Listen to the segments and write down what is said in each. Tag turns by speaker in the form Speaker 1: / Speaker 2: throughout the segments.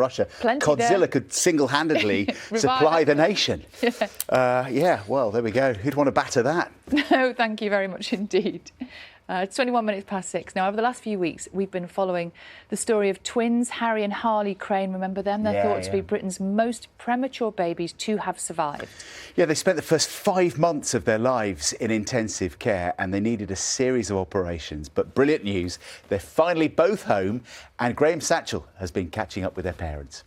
Speaker 1: Russia.
Speaker 2: Plenty
Speaker 1: Godzilla
Speaker 2: there.
Speaker 1: could single-handedly supply the nation. Yeah, well, there we go. Who'd want to batter that?
Speaker 2: No, thank you very much indeed. It's 21 minutes past 6. Now, over the last few weeks, we've been following the story of twins, Harry and Harley Crane. Remember them? They're thought to be Britain's most premature babies to have survived. Yeah,
Speaker 1: they spent the first 5 months of their lives in intensive care and they needed a series of operations. But brilliant news, they're finally both home and Graham Satchell has been catching up with their parents.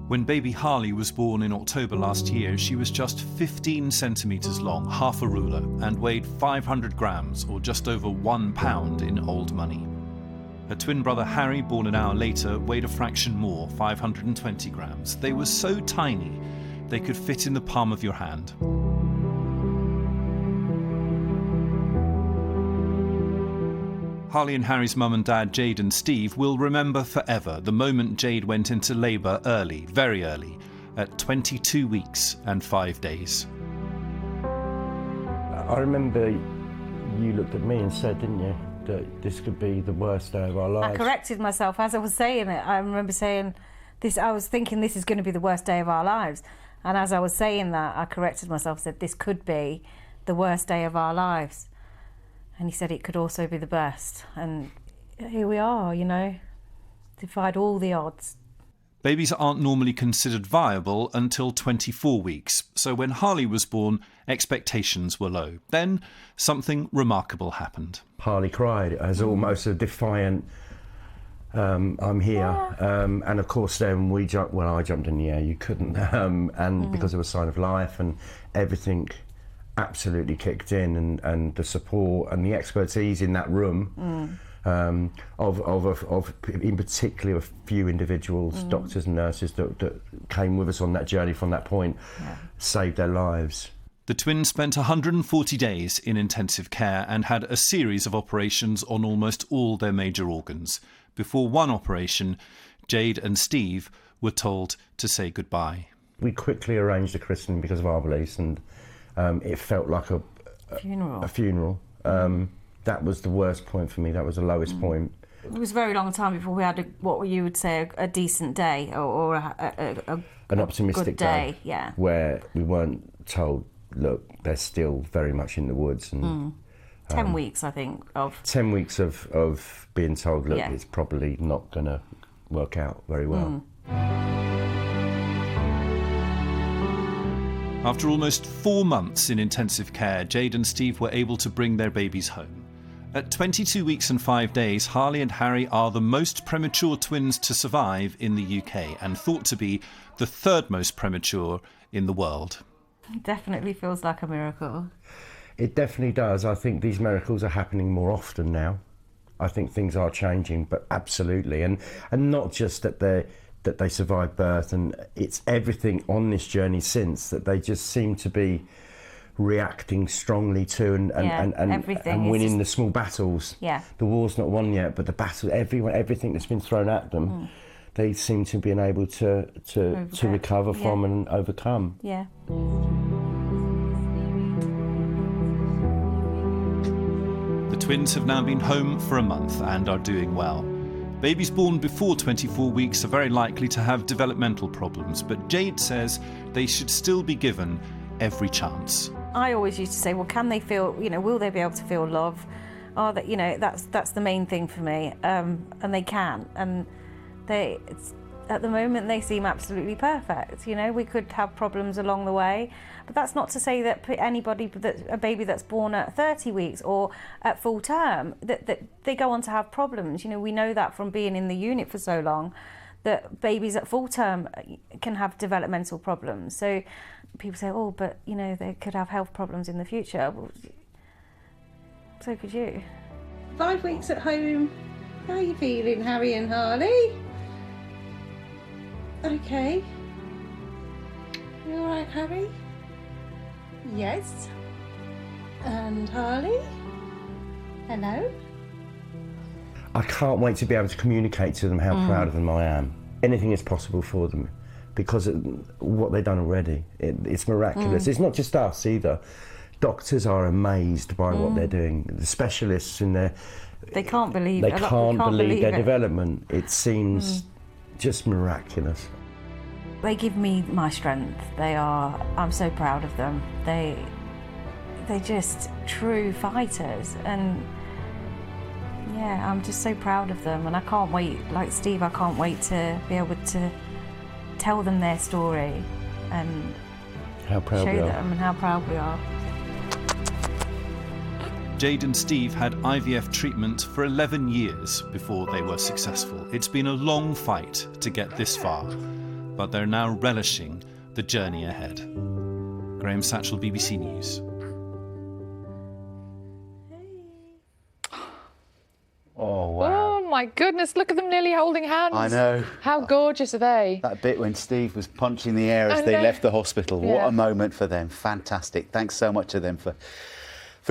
Speaker 3: When baby Harley was born in October last year, she was just 15 centimetres long, half a ruler, and weighed 500 grams, or just over £1 in old money. Her twin brother Harry, born an hour later, weighed a fraction more, 520 grams. They were so tiny, they could fit in the palm of your hand. Harley and Harry's mum and dad, Jade and Steve, will remember forever the moment Jade went into labour early, very early, at 22 weeks and 5 days.
Speaker 4: I remember you looked at me and said, didn't you, that this could be the worst day of our lives.
Speaker 5: I corrected myself as I was saying it. I remember saying this, I was thinking this is going to be the worst day of our lives. And as I was saying that, I corrected myself, said this could be the worst day of our lives. And he said it could also be the best. And here we are, you know, defied all the odds.
Speaker 3: Babies aren't normally considered viable until 24 weeks. So when Harley was born, expectations were low. Then something remarkable happened.
Speaker 4: Harley cried as almost a defiant, I'm here. And of course then we jumped, well, I jumped in the air, you couldn't. Because it was a sign of life and everything absolutely kicked in, and the support and the expertise in that room of in particular a few individuals, doctors and nurses that came with us on that journey from that point, saved their lives.
Speaker 3: The twins spent 140 days in intensive care and had a series of operations on almost all their major organs. Before one operation, Jade and Steve were told to say goodbye.
Speaker 4: We quickly arranged a christening because of our beliefs, and it felt like a funeral. That was the worst point for me. That was the lowest point.
Speaker 5: It was a very long time before we had what you would say a decent day or
Speaker 4: an optimistic
Speaker 5: good day. Yeah,
Speaker 4: where we weren't told, look, they're still very much in the woods. And
Speaker 5: 10 weeks, I think, of
Speaker 4: 10 weeks of being told, look, it's probably not going to work out very well.
Speaker 3: After almost 4 months in intensive care, Jade and Steve were able to bring their babies home. At 22 weeks and 5 days, Harley and Harry are the most premature twins to survive in the UK and thought to be the third most premature in the world.
Speaker 5: It definitely feels like a miracle.
Speaker 4: It definitely does. I think these miracles are happening more often now. I think things are changing, but absolutely. And not just that they survived birth, and it's everything on this journey since that they just seem to be reacting strongly to and winning the small battles.
Speaker 5: Yeah.
Speaker 4: The war's not won yet, but the battle, everything that's been thrown at them, they seem to be able to recover from and overcome.
Speaker 5: Yeah.
Speaker 3: The twins have now been home for a month and are doing well. Babies born before 24 weeks are very likely to have developmental problems, but Jade says they should still be given every chance.
Speaker 5: I always used to say, well, can they feel, will they be able to feel love? Oh, that's the main thing for me. And they can. And at the moment, they seem absolutely perfect. We could have problems along the way, but that's not to say that a baby that's born at 30 weeks or at full term, that they go on to have problems. We know that from being in the unit for so long, that babies at full term can have developmental problems. So people say, oh, but they could have health problems in the future. Well, so could you.
Speaker 6: 5 weeks at home. How are you feeling, Harry and Harley? Okay. You all right, Harry? Yes. And Harley? Hello?
Speaker 4: I can't wait to be able to communicate to them how proud of them I am. Anything is possible for them because what they've done already, it's miraculous. It's not just us either. doctors are amazed by what they're doing. The specialists in there,
Speaker 5: they can't believe
Speaker 4: they
Speaker 5: it.
Speaker 4: can't believe their
Speaker 5: it.
Speaker 4: development. It seems just miraculous.
Speaker 5: They give me my strength. I'm so proud of them. They're just true fighters, and yeah, I'm just so proud of them, and I can't wait, like Steve, I can't wait to be able to tell them their story and
Speaker 4: how proud
Speaker 5: show
Speaker 4: we are.
Speaker 5: them and how proud we are.
Speaker 3: Jade and Steve had IVF treatment for 11 years before they were successful. It's been a long fight to get this far, but they're now relishing the journey ahead. Graham Satchell, BBC News.
Speaker 1: Oh, wow.
Speaker 2: Oh my goodness, look at them nearly holding hands.
Speaker 1: I know.
Speaker 2: How gorgeous are they?
Speaker 1: That bit when Steve was punching the air as they left the hospital. What a moment for them. Fantastic. Thanks so much to them for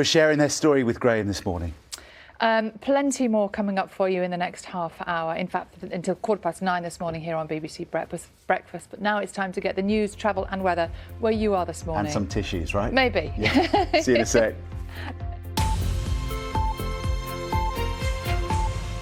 Speaker 1: sharing their story with Graham this morning.
Speaker 2: Plenty more coming up for you in the next half hour. In fact, until 9:15 this morning here on BBC Breakfast. But now it's time to get the news, travel and weather where you are this morning.
Speaker 1: And some tissues, right?
Speaker 2: Maybe.
Speaker 1: Yeah. See you in a sec.